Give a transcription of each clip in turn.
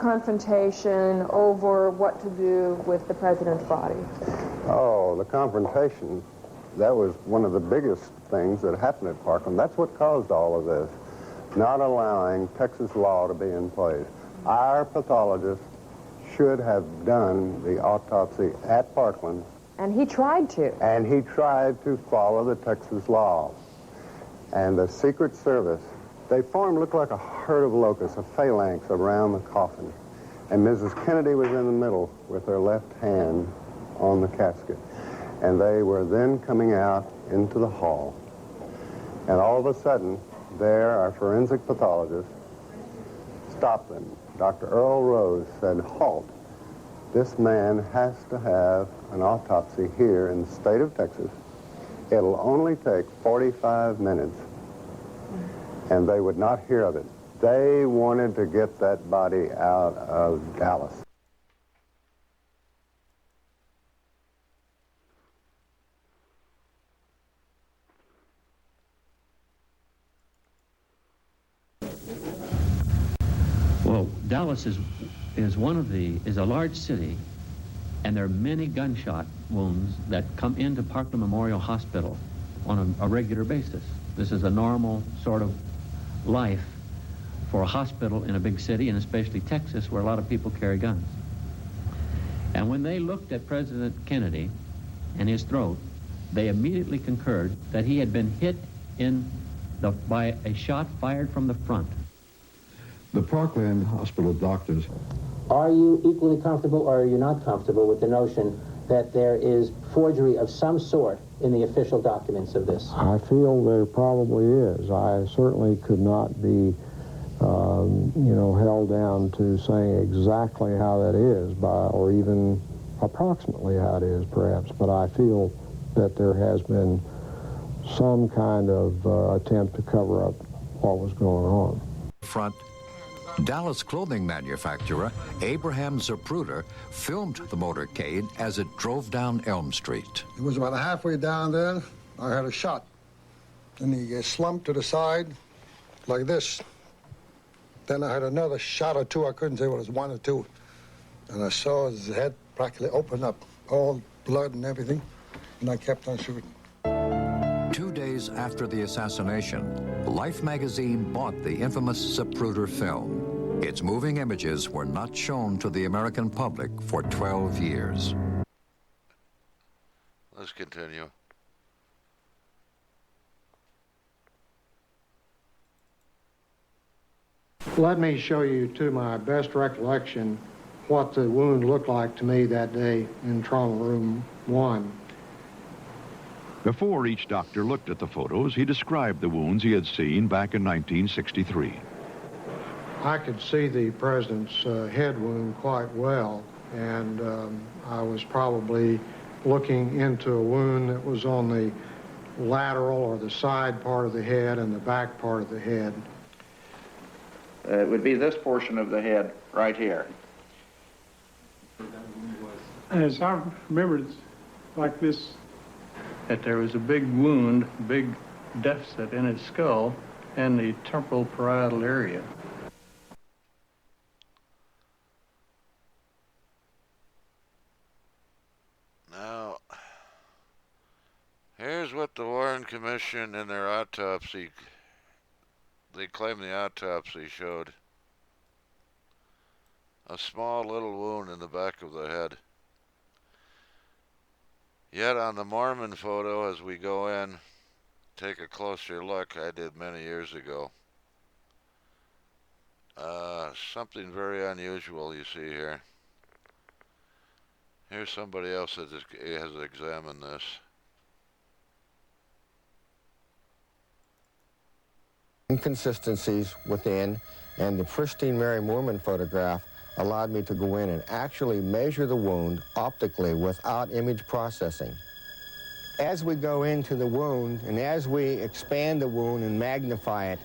confrontation over what to do with the president's body? Oh, the confrontation, that was one of the biggest things that happened at Parkland. That's what caused all of this, not allowing Texas law to be in place. Our pathologist should have done the autopsy at Parkland. And he tried to. And he tried to follow the Texas law. And the Secret Service, they looked like a herd of locusts, a phalanx around the coffin. And Mrs. Kennedy was in the middle with her left hand on the casket. And they were then coming out into the hall. And all of a sudden, there, our forensic pathologist stopped them. Dr. Earl Rose said, "Halt. This man has to have an autopsy here in the state of Texas. It'll only take 45 minutes." And they would not hear of it. They wanted to get that body out of Dallas. Well, Dallas is a large city, and there are many gunshot wounds that come into Parkland Memorial Hospital on a regular basis. This is a normal sort of life for a hospital in a big city, and especially Texas, where a lot of people carry guns. And when they looked at President Kennedy and his throat, they immediately concurred that he had been hit by a shot fired from the front. The Parkland Hospital doctors. Are you equally comfortable or are you not comfortable with the notion that there is forgery of some sort in the official documents of this? I feel there probably is. I certainly could not be, held down to saying exactly how that is, or even approximately how it is, perhaps. But I feel that there has been some kind of attempt to cover up what was going on. Front. Dallas clothing manufacturer Abraham Zapruder filmed the motorcade as it drove down Elm Street. It was about halfway down there, I heard a shot. And he slumped to the side like this. Then I heard another shot or two. I couldn't say what it was, one or two. And I saw his head practically open up, all blood and everything. And I kept on shooting. 2 days after the assassination, Life magazine bought the infamous Zapruder film. Its moving images were not shown to the American public for 12 years. Let's continue. Let me show you, to my best recollection, what the wound looked like to me that day in trauma room 1. Before each doctor looked at the photos, he described the wounds he had seen back in 1963. I could see the president's head wound quite well, and I was probably looking into a wound that was on the lateral or the side part of the head and the back part of the head. It would be this portion of the head right here. As I remember, it's like this, that there was a big wound, big deficit in his skull and the temporal parietal area. Now, here's what the Warren Commission in their autopsy, they claim the autopsy showed. A small little wound in the back of the head. Yet on the Mormon photo, as we go in, take a closer look, I did many years ago. Something very unusual you see here. Here's somebody else that has examined this. Inconsistencies within, and the pristine Mary Moorman photograph allowed me to go in and actually measure the wound optically without image processing. As we go into the wound and as we expand the wound and magnify it,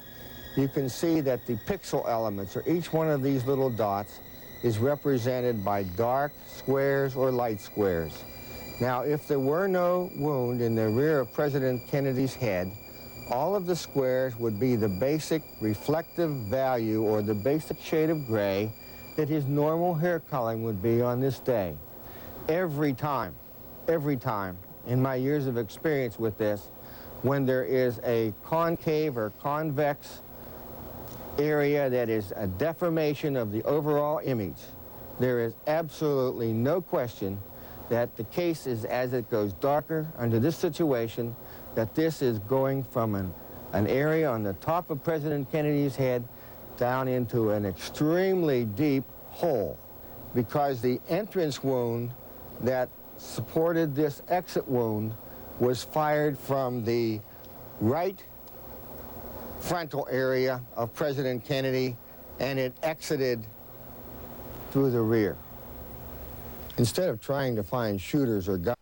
you can see that the pixel elements, or each one of these little dots, is represented by dark squares or light squares. Now, if there were no wound in the rear of President Kennedy's head, all of the squares would be the basic reflective value or the basic shade of gray that his normal hair coloring would be on this day. Every time, in my years of experience with this, when there is a concave or convex area that is a deformation of the overall image, there is absolutely no question that the case is, as it goes darker under this situation, that this is going from an area on the top of President Kennedy's head down into an extremely deep hole, because the entrance wound that supported this exit wound was fired from the right frontal area of President Kennedy, and it exited through the rear. Instead of trying to find shooters or guns,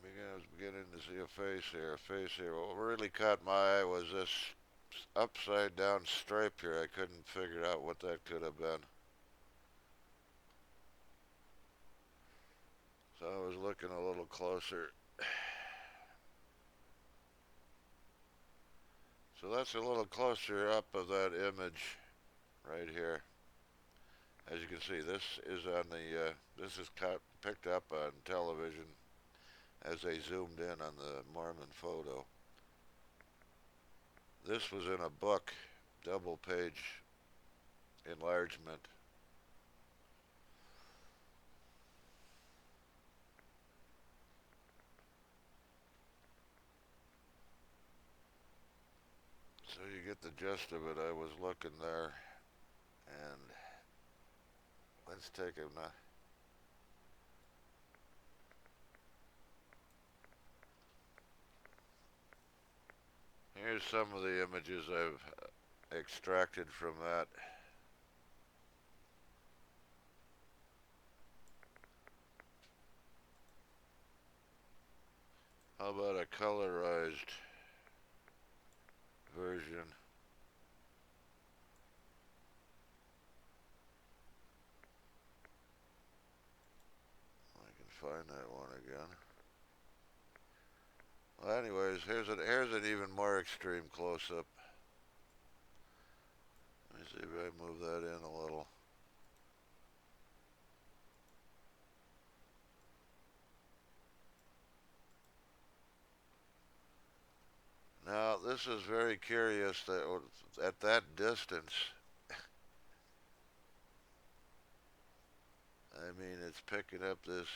I was beginning to see a face here. What really caught my eye was this upside down stripe here. I couldn't figure out what that could have been. So I was looking a little closer. So that's a little closer up of that image right here. As you can see, this is on the this is picked up on television as they zoomed in on the Mormon photo. This was in a book, double page enlargement. So you get the gist of it. I was looking there, and let's take a here's some of the images I've extracted from that. How about a colorized version? I can find that one again. Well, anyways, here's an even more extreme close-up. Let me see if I move that in a little. Now, this is very curious that at that distance, I mean, it's picking up this